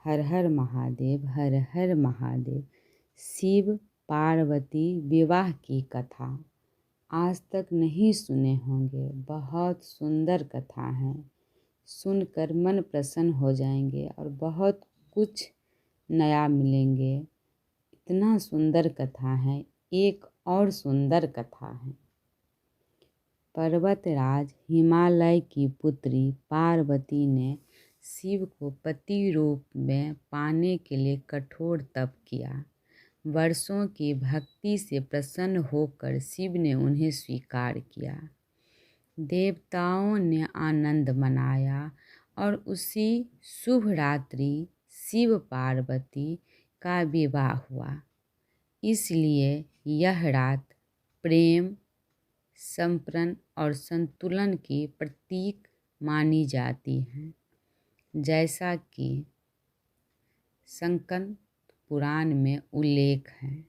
हर हर महादेव, हर हर महादेव। शिव पार्वती विवाह की कथा आज तक नहीं सुने होंगे। बहुत सुंदर कथा है, सुनकर मन प्रसन्न हो जाएंगे और बहुत कुछ नया मिलेंगे। इतना सुंदर कथा है। एक और सुंदर कथा है। पर्वतराज हिमालय की पुत्री पार्वती ने शिव को पति रूप में पाने के लिए कठोर तप किया। वर्षों की भक्ति से प्रसन्न होकर शिव ने उन्हें स्वीकार किया। देवताओं ने आनंद मनाया और उसी शुभ रात्रि शिव पार्वती का विवाह हुआ। इसलिए यह रात प्रेम, संप्रण और संतुलन की प्रतीक मानी जाती है। जैसा कि स्कंद पुराण में उल्लेख है।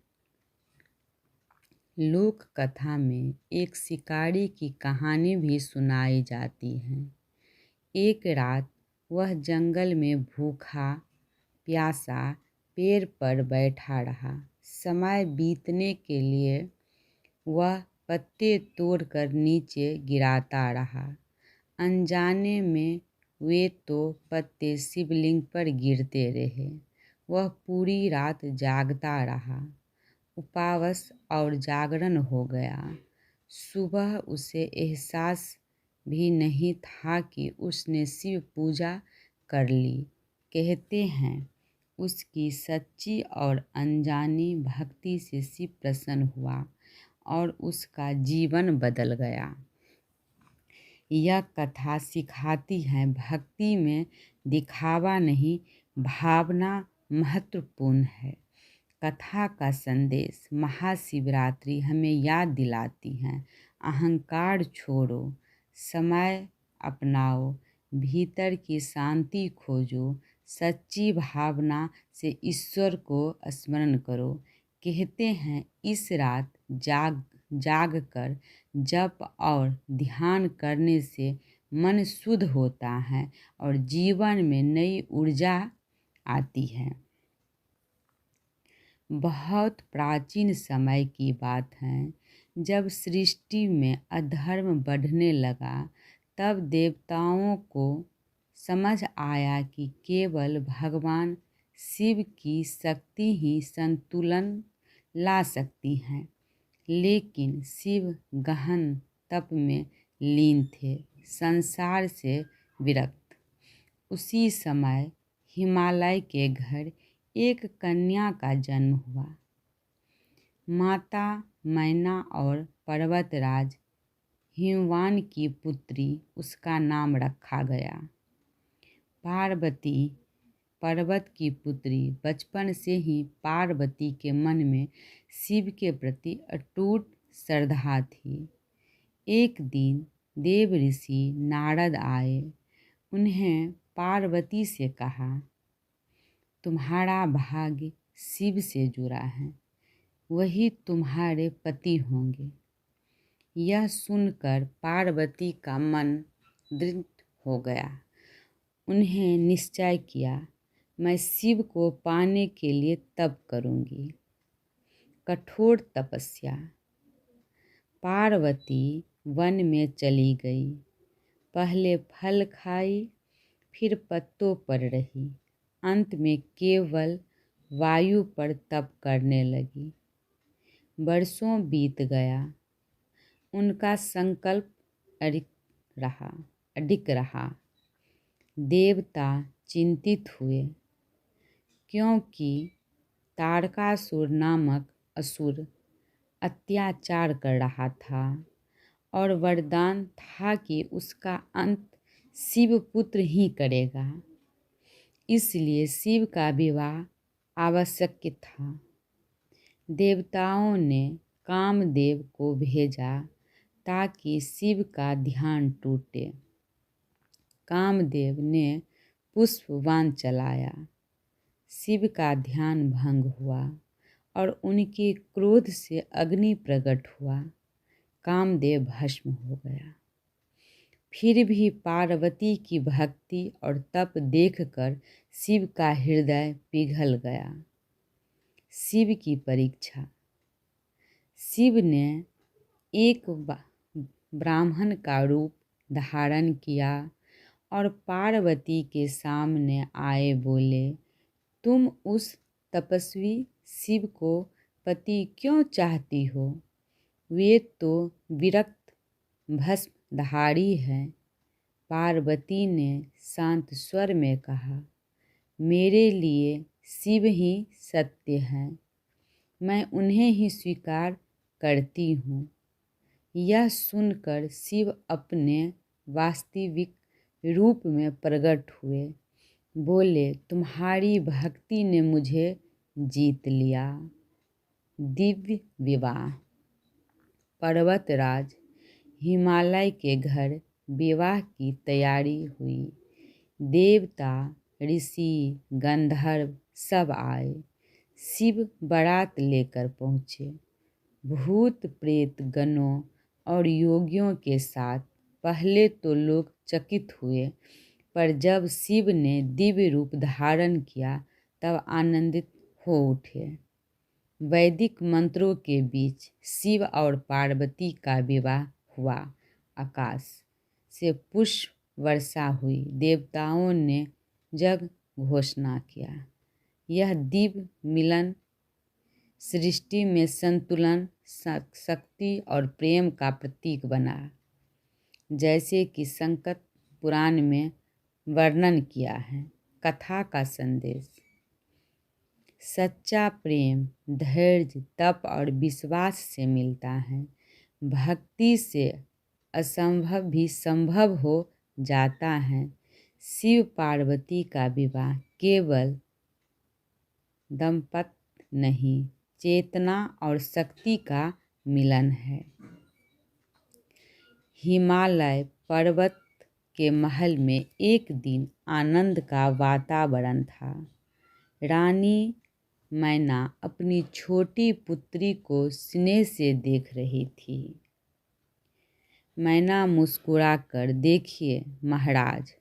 लोक कथा में एक शिकारी की कहानी भी सुनाई जाती है। एक रात वह जंगल में भूखा प्यासा पेड़ पर बैठा रहा। समय बीतने के लिए वह पत्ते तोड़कर नीचे गिराता रहा। अनजाने में वे तो पत्ते शिवलिंग पर गिरते रहे। वह पूरी रात जागता रहा। उपवास और जागरण हो गया। सुबह उसे एहसास भी नहीं था कि उसने शिव पूजा कर ली। कहते हैं उसकी सच्ची और अनजानी भक्ति से शिव प्रसन्न हुआ और उसका जीवन बदल गया। यह कथा सिखाती है भक्ति में दिखावा नहीं, भावना महत्वपूर्ण है। कथा का संदेश महाशिवरात्रि हमें याद दिलाती है, अहंकार छोड़ो, समय अपनाओ, भीतर की शांति खोजो, सच्ची भावना से ईश्वर को स्मरण करो। कहते हैं इस रात जाग कर जप और ध्यान करने से मन शुद्ध होता है और जीवन में नई ऊर्जा आती है। बहुत प्राचीन समय की बात है, जब सृष्टि में अधर्म बढ़ने लगा, तब देवताओं को समझ आया कि केवल भगवान शिव की शक्ति ही संतुलन ला सकती है। लेकिन शिव गहन तप में लीन थे, संसार से विरक्त। उसी समय हिमालय के घर एक कन्या का जन्म हुआ। माता मैना और पर्वतराज हिमवान की पुत्री उसका नाम रखा गया। पार्वती पर्वत की पुत्री बचपन से ही पार्वती के मन में शिव के प्रति अटूट श्रद्धा थी। एक दिन देव ऋषि नारद आए। उन्हें पार्वती से कहा, तुम्हारा भाग्य शिव से जुड़ा है, वही तुम्हारे पति होंगे। यह सुनकर पार्वती का मन दृढ़ हो गया। उन्हें निश्चय किया, मैं शिव को पाने के लिए तप करूंगी। कठोर तपस्या। पार्वती वन में चली गई। पहले फल खाई, फिर पत्तों पर रही, अंत में केवल वायु पर तप करने लगी। वर्षों बीत गया। उनका संकल्प अडिग रहा। देवता चिंतित हुए, क्योंकि तारकासुर नामक असुर अत्याचार कर रहा था और वरदान था कि उसका अंत शिवपुत्र ही करेगा। इसलिए शिव का विवाह आवश्यक था। देवताओं ने कामदेव को भेजा ताकि शिव का ध्यान टूटे। कामदेव ने पुष्पबाण चलाया। शिव का ध्यान भंग हुआ और उनके क्रोध से अग्नि प्रकट हुआ। कामदेव भस्म हो गया। फिर भी पार्वती की भक्ति और तप देखकर शिव का हृदय पिघल गया। शिव की परीक्षा। शिव ने एक ब्राह्मण का रूप धारण किया और पार्वती के सामने आए बोले, तुम उस तपस्वी शिव को पति क्यों चाहती हो? वे तो विरक्त भस्मधारी हैं। पार्वती ने शांत स्वर में कहा, मेरे लिए शिव ही सत्य हैं, मैं उन्हें ही स्वीकार करती हूँ। यह सुनकर शिव अपने वास्तविक रूप में प्रकट हुए। बोले, तुम्हारी भक्ति ने मुझे जीत लिया। दिव्य विवाह। पर्वतराज हिमालय के घर विवाह की तैयारी हुई। देवता, ऋषि, गंधर्व सब आए। शिव बारात लेकर पहुँचे। भूत प्रेत गणों और योगियों के साथ। पहले तो लोग चकित हुए, पर जब शिव ने दिव्य रूप धारण किया तब आनंदित हो उठे। वैदिक मंत्रों के बीच शिव और पार्वती का विवाह हुआ। आकाश से पुष्प वर्षा हुई। देवताओं ने जग घोषणा किया। यह दिव्य मिलन सृष्टि में संतुलन, शक्ति और प्रेम का प्रतीक बना, जैसे कि संकट पुराण में वर्णन किया है। कथा का संदेश। सच्चा प्रेम धैर्य, तप और विश्वास से मिलता है। भक्ति से असंभव भी संभव हो जाता है। शिव पार्वती का विवाह केवल दंपत्ति नहीं, चेतना और शक्ति का मिलन है। हिमालय पर्वत के महल में एक दिन आनंद का वातावरण था। रानी मैना अपनी छोटी पुत्री को स्नेह से देख रही थी। मैना मुस्कुराकर, देखिए महाराज,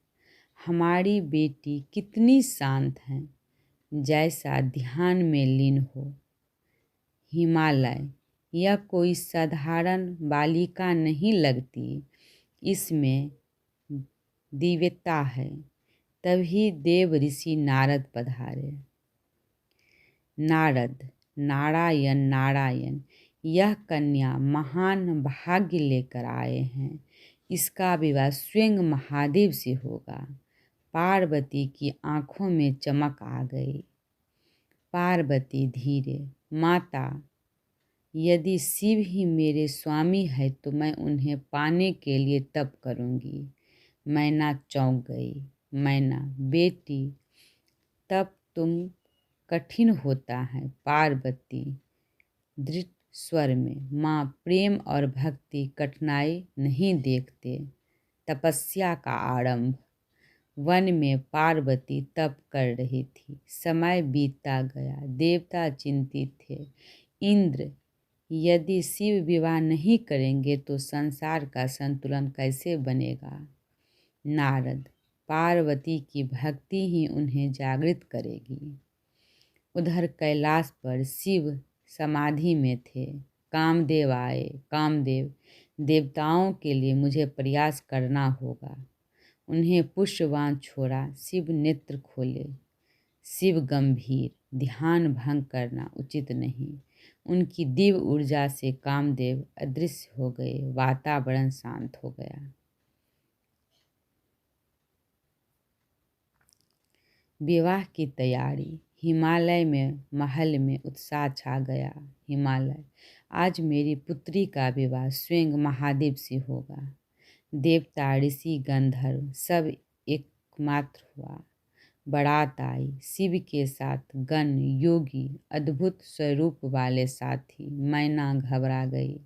हमारी बेटी कितनी शांत है, जैसा ध्यान में लीन हो। हिमालय, यह कोई साधारण बालिका नहीं लगती, इसमें दिव्यता है। तभी देव ऋषि नारद पधारे। नारद, नारायण नारायण, यह कन्या महान भाग्य लेकर आए हैं। इसका विवाह स्वयं महादेव से होगा। पार्वती की आंखों में चमक आ गई। पार्वती धीरे, माता, यदि शिव ही मेरे स्वामी है तो मैं उन्हें पाने के लिए तप करूंगी। मैना चौंक गई। मैना, बेटी, तप तुम कठिन होता है। पार्वती दृढ़ स्वर में, माँ, प्रेम और भक्ति कठिनाई नहीं देखते। तपस्या का आरंभ। वन में पार्वती तप कर रही थी। समय बीतता गया। देवता चिंतित थे। इंद्र, यदि शिव विवाह नहीं करेंगे तो संसार का संतुलन कैसे बनेगा? नारद, पार्वती की भक्ति ही उन्हें जागृत करेगी। उधर कैलाश पर शिव समाधि में थे। कामदेव आए। कामदेव, देवताओं के लिए मुझे प्रयास करना होगा। उन्हें पुष्पबाण छोड़ा। शिव नेत्र खोले। शिव गंभीर, ध्यान भंग करना उचित नहीं। उनकी दिव्य ऊर्जा से कामदेव अदृश्य हो गए। वातावरण शांत हो गया। विवाह की तैयारी। हिमालय में महल में उत्साह छा गया। हिमालय, आज मेरी पुत्री का विवाह स्वयं महादेव से होगा। देवता, ऋषि, गंधर्व सब एकमात्र हुआ। बारात आई। शिव के साथ गण, योगी, अद्भुत स्वरूप वाले साथी। मैना घबरा गई।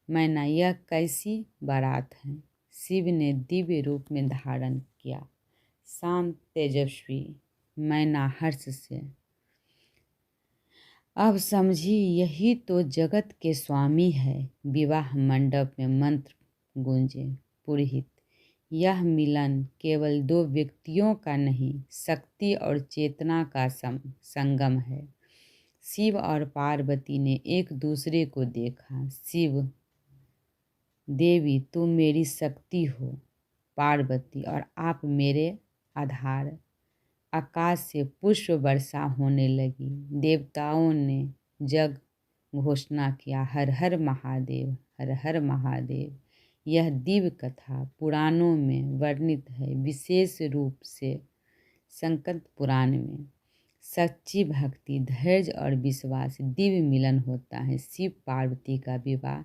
मैना, यह कैसी बारात है? शिव ने दिव्य रूप में धारण किया। शांत, तेजस्वी। मैना हर्ष से, अब समझी, यही तो जगत के स्वामी है। विवाह मंडप में मंत्र गूंजे। पुरोहित, यह मिलन केवल दो व्यक्तियों का नहीं, शक्ति और चेतना का संगम है। शिव और पार्वती ने एक दूसरे को देखा। शिव: देवी तुम मेरी शक्ति हो। पार्वती: और आप मेरे आधार। आकाश से पुष्प वर्षा होने लगी। देवताओं ने जग घोषणा किया, हर हर महादेव, हर हर महादेव। यह दिव्य कथा पुराणों में वर्णित है, विशेष रूप से संकट पुराण में। सच्ची भक्ति, धैर्य और विश्वास दिव्य मिलन होता है। शिव पार्वती का विवाह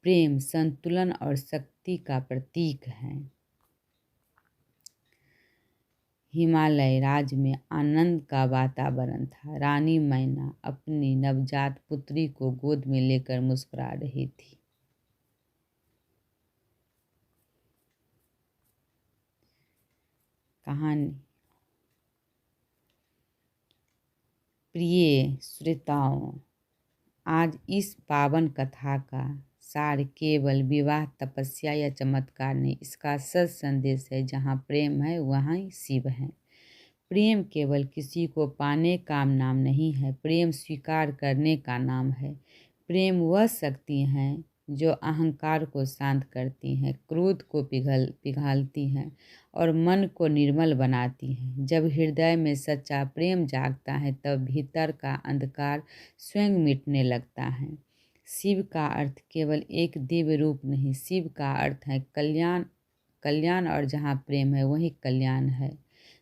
प्रेम, संतुलन और शक्ति का प्रतीक है। हिमालय राज्य में आनंद का वातावरण था। रानी मैना अपनी नवजात पुत्री को गोद में लेकर मुस्कुरा रही थी। कहानी। प्रिय श्रोताओं, आज इस पावन कथा का सार केवल विवाह, तपस्या या चमत्कार नहीं, इसका सच संदेश है, जहाँ प्रेम है वहाँ शिव है। प्रेम केवल किसी को पाने का नाम नहीं है, प्रेम स्वीकार करने का नाम है। प्रेम वह शक्ति है जो अहंकार को शांत करती है, क्रोध को पिघालती है और मन को निर्मल बनाती है। जब हृदय में सच्चा प्रेम जागता है तब भीतर का अंधकार स्वयं मिटने लगता है। शिव का अर्थ केवल एक दिव्य रूप नहीं, शिव का अर्थ है कल्याण। कल्याण, और जहाँ प्रेम है वहीं कल्याण है।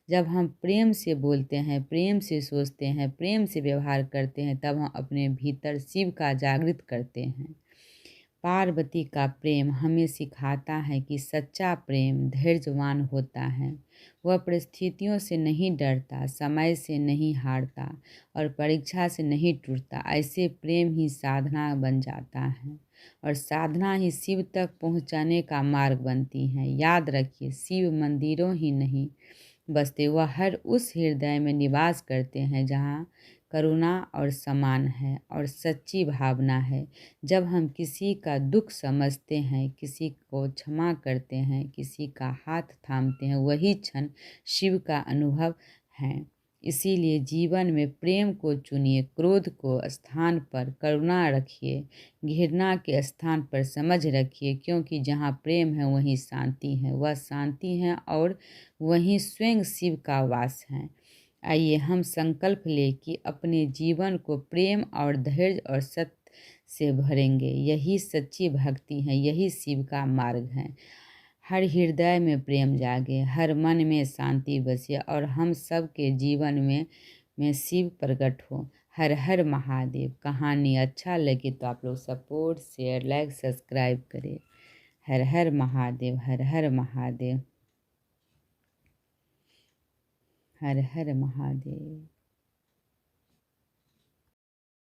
जब हम प्रेम से बोलते हैं, प्रेम से सोचते हैं, प्रेम से व्यवहार करते हैं, तब हम अपने भीतर शिव का जागृत करते हैं। पार्वती का प्रेम हमें सिखाता है कि सच्चा प्रेम धैर्यवान होता है। वह परिस्थितियों से नहीं डरता, समय से नहीं हारता और परीक्षा से नहीं टूटता। ऐसे प्रेम ही साधना बन जाता है और साधना ही शिव तक पहुंचाने का मार्ग बनती है। याद रखिए, शिव मंदिरों ही नहीं बसते, वह हर उस हृदय में निवास करते हैं जहाँ करुणा और सम्मान है और सच्ची भावना है। जब हम किसी का दुख समझते हैं, किसी को क्षमा करते हैं, किसी का हाथ थामते हैं, वही क्षण शिव का अनुभव है। इसीलिए जीवन में प्रेम को चुनिए, क्रोध को स्थान पर करुणा रखिए, घृणा के स्थान पर समझ रखिए, क्योंकि जहाँ प्रेम है वहीं शांति है। वह शांति है और वहीं स्वयं शिव का वास है। आइए हम संकल्प लें कि अपने जीवन को प्रेम और धैर्य और सत्य से भरेंगे। यही सच्ची भक्ति है, यही शिव का मार्ग है। हर हृदय में प्रेम जागे, हर मन में शांति बसे और हम सब के जीवन में शिव प्रकट हो। हर हर महादेव। कहानी अच्छा लगे तो आप लोग सपोर्ट, शेयर, लाइक, सब्सक्राइब करें। हर हर महादेव, हर हर महादेव, हर हर महादेव।